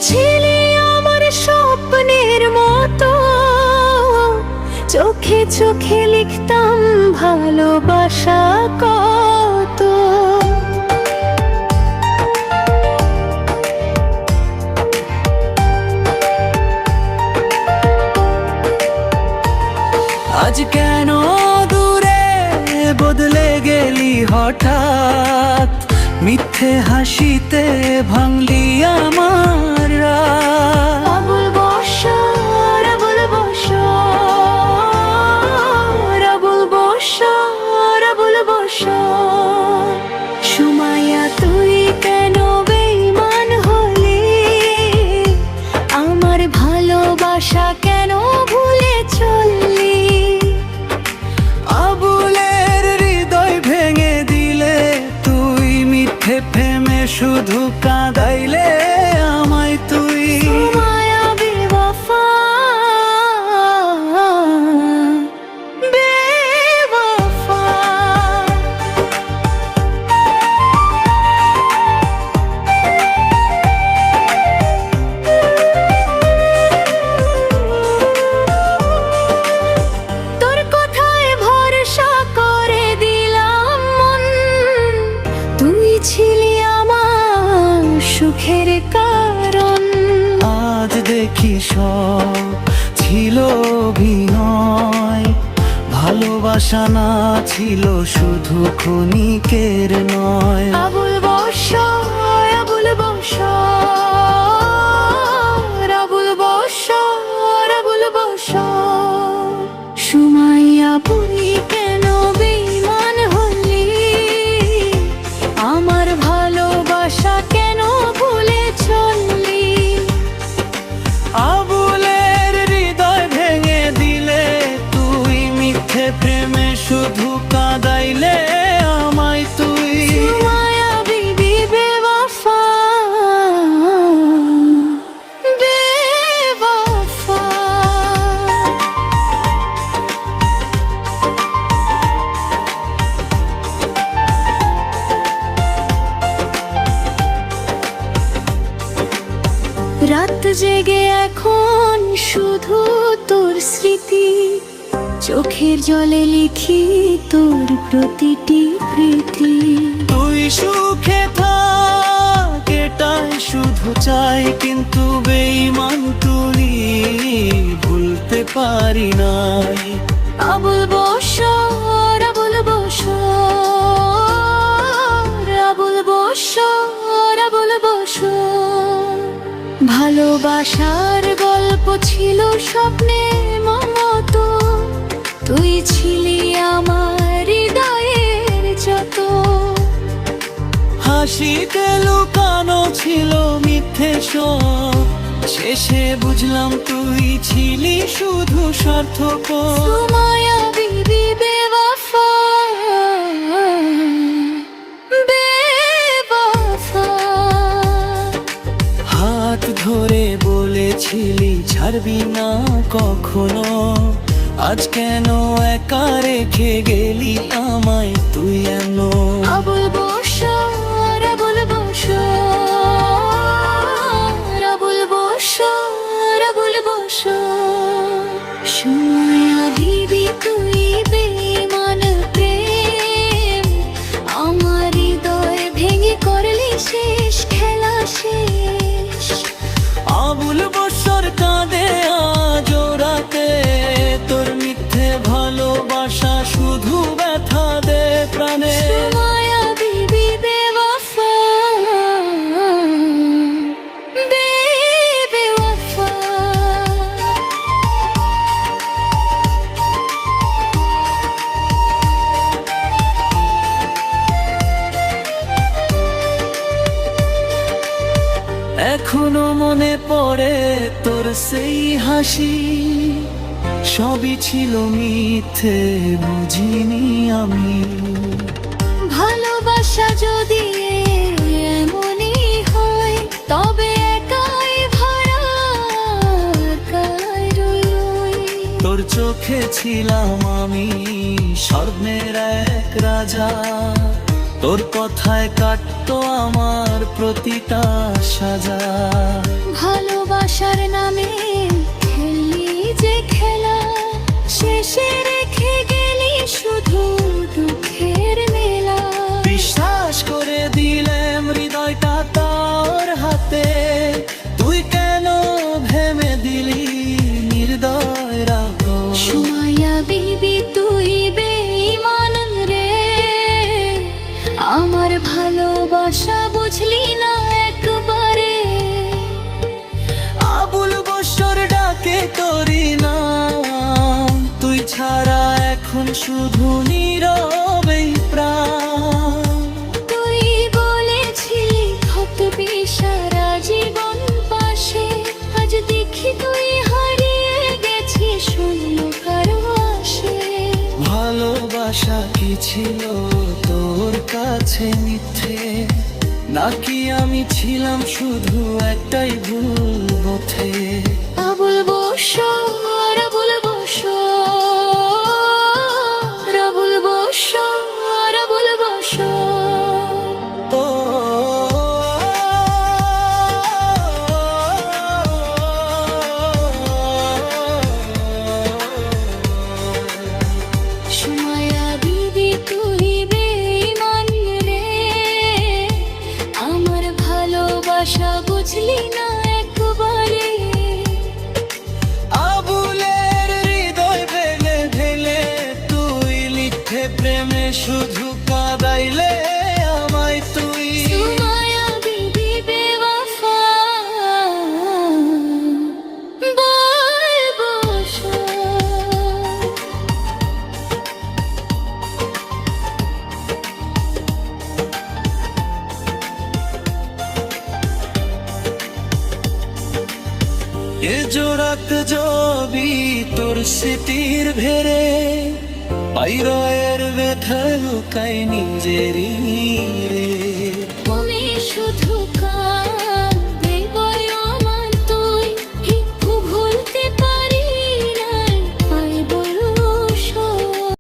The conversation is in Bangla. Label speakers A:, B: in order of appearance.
A: ছিলে আমার স্বপ্নের মতো, চোখে চোখে লিখতাম ভালোবাসা কত। আজ কেন দূরে বদলে গেলি হঠাৎ, মিথ্যে হাসিতে ভাঙলি আমার রাত। আবুল বসর আবুল বসর আবুল বসর আবুল বসর, সুমাইয়া তুই কেন বেঈমান হলি, আমার ভালোবাসা কেন ভুলে চললি। আবুলের হৃদয় ভেঙে দিলে তুই, মিথ্যে প্রেমে শুধু কাঁদাইলে আমায় তুই। সুমাইয়া বেওয়াফা বেওয়াফা। তোর কথায় ভরসা করে দিলাম মন, তুই ছিলি আমার সুখের কারণ। আজ দেখি সব ছিল অভিনয়, ভালোবাসা না ছিল শুধু ক্ষণিকের নয়। আবুল বসর আবুল বসর আবুল বসর আবুল বসর, সুমাইয়া তুই কেন বেঈমান হলি, আমার ভালোবাসা কেন ভুলে চললি। আবুলের হৃদয় ভেঙে দিলে তুই, মিথ্যে প্রেমে শুধু কাঁদাইলে আমায় তুই। সুমাইয়া বিবি বেওয়াফা বেওয়াফা। রাত জেগে এখন শুধু তোর স্মৃতি, চোখের জলে লিখি তোর প্রতিটি প্রীতি। তুই সুখে থাক এটাই শুধু চাই, কিন্তু বেঈমান তুই ভুলতে পারি নাই। আবুল বসর আবুল বসর আবুল বসর আবুল বসর, ভালোবাসার গল্প ছিল স্বপ্নের মতো, তুই ছিলি আমার হৃদয়ের যত। হাসিতে লুকানো ছিল মিথ্যে সব, শেষে বুঝলাম তুই ছিলি শুধু স্বার্থপর। সুমাইয়া বিবি বেওয়াফা বেওয়াফা। হাত ধরে বলেছিলি ছাড়বি না কখনো, আজ কেন একা রেখে গেলি আমায় তুই এন। আবুল বসর আবুল বসর আবুল বসর আবুল বসর, সুমাইয়া বিবি তুই বেঈমান প্রেম, আমার হৃদয় ভেঙে করলি শেষ, খেলা শেষ। আবুল বসর কাঁদে আজ রাতে, তোর মিথ্যে ভালোবাসা শুধু ব্যথা দে প্রাণে। সুমাইয়া বিবি বেওয়াফা বেওয়াফা। এখনো মনে পড়ে তোর সেই হাসি, সবই ছিল মিথ্যে বুঝিনি আমি। ভালোবাসা যদি এমনই হয়, তবে একাই ভরা একাই রই। তোর চোখে ছিলাম আমি স্বর্ণের এক রাজা, তোর কথায় কাটতো আমার প্রতিটা সাজা। রাতে তুই কেন ভেঙে দিলি নির্দয় রাগ।
B: সুমাইয়া বিবি তুই বেঈমান রে, আমার ভালোবাসা বুঝলি না একবারে।
A: আবুল বসর ডাকে তোরি না, তুই ছাড়া এখন শুধু নীরবেই প্রাণ।
B: তুই বলেছিলি থাকবি সারা জীবন পাশে, আজ দেখি তুই হারিয়ে গেছিস শূন্য কারো আসে।
A: ভালোবাসা কি ছিল তোর কাছে মিথ্যে, নাকি আমি ছিলাম শুধু একটাই ভুল পথে।
B: আবুল বসর, আবুল বসর, আবুল বসর, আবুল বসর।
A: ও
B: সুমাইয়া বিবি তুই বেঈমান রে, আমার ভালোবাসা বুঝলি না একবারে।
A: আবুলের হৃদয় ভেঙে ঢেলে তুই লিখে প্রেমে শুধু কাঁদাইলে আমায় তুই।
B: সুমাইয়া বিবি বেওয়াফা, বসর।
A: এ জোড়াত জবি তোর স্মৃতির ভেরে, পাইরয়ের ব্যথা লুকাই নিজেরই রে।